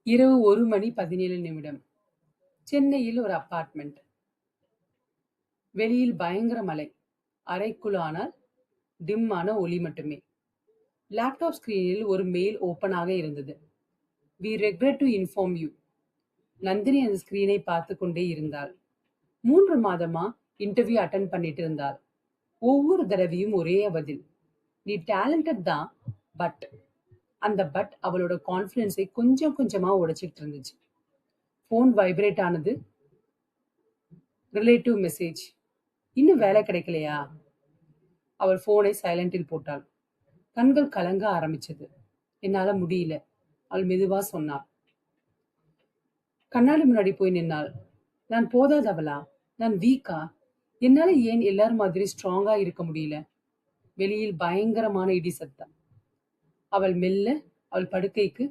இரவு 1:17 சென்னையில் ஒரு அபார்ட்மெண்ட். வெளியில் பயங்கர மழை. அறைக்குள் ஆனால் டிம்மான ஒளி மட்டுமே. லேப்டாப் ஸ்கிரீனில் ஒரு மெயில் ஓப்பனாக இருந்தது. We regret to inform you. Nandini அந்த ஸ்கிரீனை பார்த்து கொண்டே இருந்தாள். 3 மாதமா இன்டர்வியூ அட்டன் பண்ணிட்டு இருந்தாள். ஒவ்வொரு தடவையும் ஒரே பதில், நீ டேலண்டட் தான், பட். அந்த பட் அவளோட கான்ஃபிடன்ஸை கொஞ்சம் கொஞ்சமா உடைச்சிட்டு இருந்துச்சு. ஃபோன் வைப்ரேட் ஆனது. Relative message. இன்னும் வேலை கிடைக்கலையா? அவள் போனை சைலண்டில் போட்டாள். கண்கள் கலங்க ஆரம்பிச்சது. என்னால முடியல, அவள் மெதுவா சொன்னாள். கண்ணாடி முன்னாடி போய் நின்னாள். நான் போதாதவளா? நான் வீக்கா? என்னால ஏன் எல்லாரும் மாதிரி ஸ்ட்ராங்கா இருக்க முடியல? வெளியில் பயங்கரமான இடி சத்தம். அவள் மெல்ல அவள் படுக்கைக்கு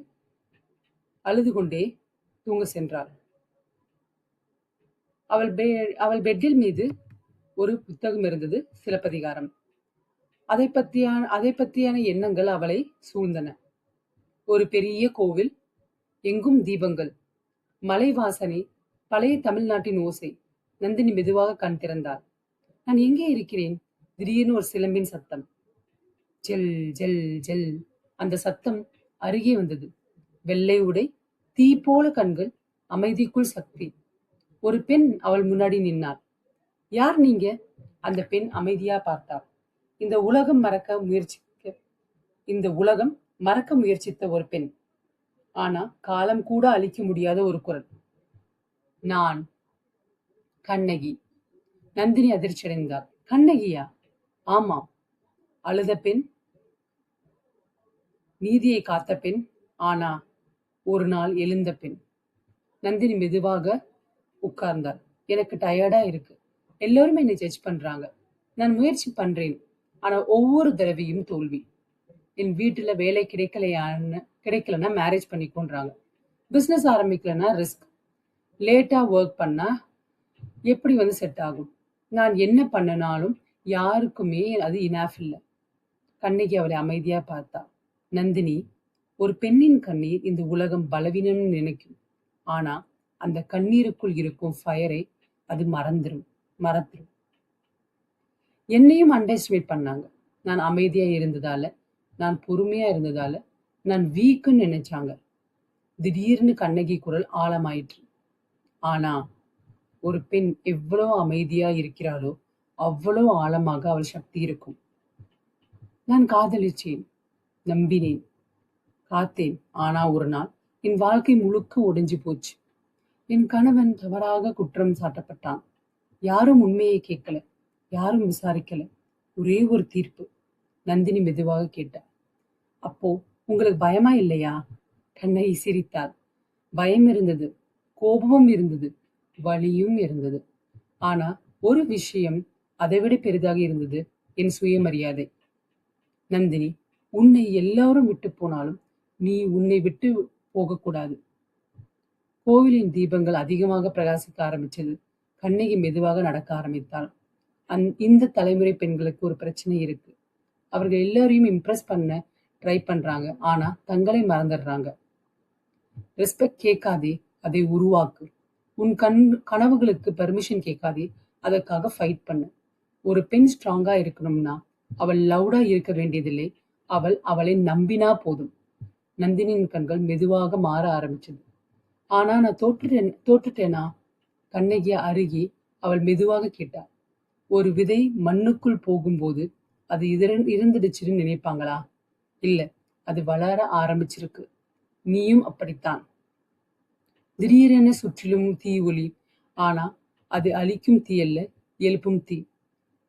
அழுது கொண்டே தூங்க சென்றாள். அவள் பெட்டில் மீது ஒரு புத்தகம் இருந்தது, சிலப்பதிகாரம். அதை பற்றியான எண்ணங்கள் அவளை சூழ்ந்தன. ஒரு பெரிய கோவில், எங்கும் தீபங்கள், மலை வாசனை, பழைய தமிழ்நாட்டின் ஓசை. நந்தினி மெதுவாக கண் திறந்தாள். நான் எங்கே இருக்கிறேன்? திடீர்னு ஒரு சிலம்பின் சத்தம். Gel gel gel. அந்த சத்தம் அருகே வந்தது. வெள்ளை உடை, தீ போல கண்கள், அமைதிக்குள் சக்தி. ஒரு பெண் அவள் முன்னாடி நின்னாள். யார் நீங்க? அந்த பெண் அமைதியா பார்த்தாள். இந்த உலகம் மறக்க முயற்சித்த ஒரு பெண். ஆனா காலம் கூட அழிக்க முடியாத ஒரு குரல். நான் கண்ணகி. நந்தினி அதிர்ச்சியடைந்தாள். கண்ணகியா? ஆமாம். அழுத பெண், நீதியை காத்த பெண், ஆனா ஒரு நாள் எழுந்த பெண். நந்தினி மெதுவாக உட்கார்ந்தாள். எனக்கு டயர்டா இருக்கு. எல்லோரும் என்னை ஜட்ஜ் பண்றாங்க. நான் முயற்சி பண்றேன், ஆனா ஒவ்வொரு தடவையும் தோல்வி. என் வீட்டுல வேலை கிடைக்கலன்னா மேரேஜ் பண்ணிக்கோன்றாங்க. பிசினஸ் ஆரம்பிக்கலன்னா ரிஸ்க். லேட்டா ஒர்க் பண்ணா எப்படி செட் ஆகும்? நான் என்ன பண்ணனாலும் யாருக்குமே அது இனாஃப் இல்லை. கண்ணகி அவளை அமைதியா பார்த்தா. நந்தினி, ஒரு பெண்ணின் கண்ணீர் இந்த உலகம் பலவீனம்னு நினைக்கும். ஆனா அந்த கண்ணீருக்குள் இருக்கும் ஃபயரை அது மறந்துடும். என்னையும் அண்டர்ஸ்டிமேட் பண்ணாங்க. நான் அமைதியா இருந்ததால, நான் பொறுமையா இருந்ததால, நான் வீக்குன்னு நினைச்சாங்க. திடீர்னு கண்ணகி குரல் ஆழமாயிற்று. ஆனா ஒரு பெண் எவ்வளவு அமைதியா இருக்கிறாளோ அவ்வளவு ஆழமாக அவள் சக்தி இருக்கும். நான் காதலிச்சேன், நம்பினேன், காத்தேன். ஆனா ஒரு நாள் என் வாழ்க்கை முழுக்க உடைஞ்சு போச்சு. என் கணவன் தவறாக குற்றம் சாட்டப்பட்டான். யாரும் உண்மையை கேட்கல, யாரும் விசாரிக்கல. ஒரே ஒரு தீர்ப்பு. நந்தினி மெதுவாக கேட்டாள். அப்போ உங்களுக்கு பயமா இல்லையா? கண்ணகி சிரித்தாள். பயம் இருந்தது, கோபமும் இருந்தது, வலியும் இருந்தது. ஆனா ஒரு விஷயம் அதைவிட பெரிதாக இருந்தது, என் சுயமரியாதை. நந்தினி, உன்னை எல்லாரும் விட்டு போனாலும் நீ உன்னை விட்டு போகக்கூடாது. கோவிலின் தீபங்கள் அதிகமாக பிரகாசிக்க ஆரம்பிச்சது. கண்ணகி மெதுவாக நடக்க ஆரம்பித்தாள். இந்த தலைமுறை பெண்களுக்கு ஒரு பிரச்சனை இருக்கு. அவர்கள் எல்லாரையும் இம்ப்ரெஸ் பண்ண ட்ரை பண்றாங்க, ஆனா தங்களை மறந்துடுறாங்க. ரெஸ்பெக்ட் கேட்காதே, அதை உருவாக்கு. உன் கனவுகளுக்கு பெர்மிஷன் கேட்காதே, அதற்காக ஃபைட் பண்ணு. ஒரு பெண் ஸ்ட்ராங்கா இருக்கணும்னா அவள் லவுடா இருக்க வேண்டியதில்லை, அவளை நம்பினா போதும். நந்தினியின் கண்கள் மெதுவாக மாற ஆரம்பிச்சது. ஆனா நான் தோற்றுட்டேனா? கண்ணகிய அருகே அவள் மெதுவாக கேட்டாள். ஒரு விதை மண்ணுக்குள் போகும்போது அது இருந்துடுச்சுன்னு நினைப்பாங்களா? இல்ல, அது வளர ஆரம்பிச்சிருக்கு. நீயும் அப்படித்தான். திடீரென சுற்றிலும் தீ ஒளி. ஆனா அது அழிக்கும் தீ அல்ல, எழுப்பும் தீ.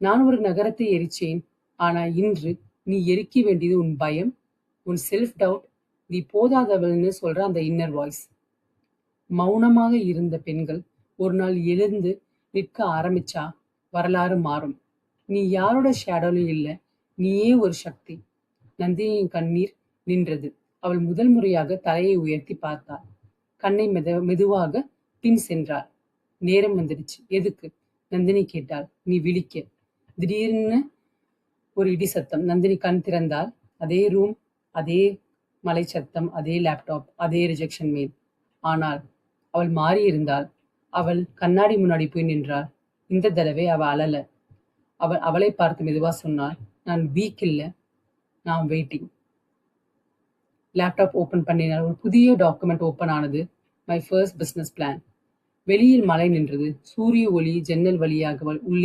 நான் ஒரு நகரத்தை எரிச்சேன். ஆனா இன்று நீ எரிக்க வேண்டியது உன் பயம், உன் செல்ஃப் டவுட், நீ போதாதவள்னு சொல்ற அந்த இன்னர் வாய்ஸ். மௌனமாக இருந்த பெண்கள் ஒரு நாள் எழுந்து நிற்க ஆரம்பிச்சா வரலாறு மாறும். நீ யாரோட ஷேடோலும் இல்ல, நீயே ஒரு சக்தி. நந்தினியின் கண்ணீர் நின்றது. அவள் முதல் முறையாக தலையை உயர்த்தி பார்த்தாள். கண்ணை மெதுவாக பின் சென்றாள். நேரம் வந்துடுச்சு. எதுக்கு? நந்தினி கேட்டாள். நீ விழிக்க. திடீர்னு ஒரு இடி சத்தம். நந்தினி கண் திறந்தாள். அதே ரூம், அதே மலை சத்தம், அதே லேப்டாப், அதே ரிஜெக்ஷன் மெயில். ஆனால் அவள் மாறியிருந்தாள். அவள் கண்ணாடி முன்னாடி போய் நின்றாள். இந்த தடவை அவ அழல. அவளை பார்த்து மெதுவா சொன்னாள், நான் வீக் இல்ல, நான் வெயிட்டிங். Laptop open பண்ணினாள். ஒரு புதிய டாக்குமெண்ட் ஓபன் ஆனது. My first business plan. வெளியில் மழை நின்றது. சூரிய ஒளி ஜன்னல் வழியாக உள்ளே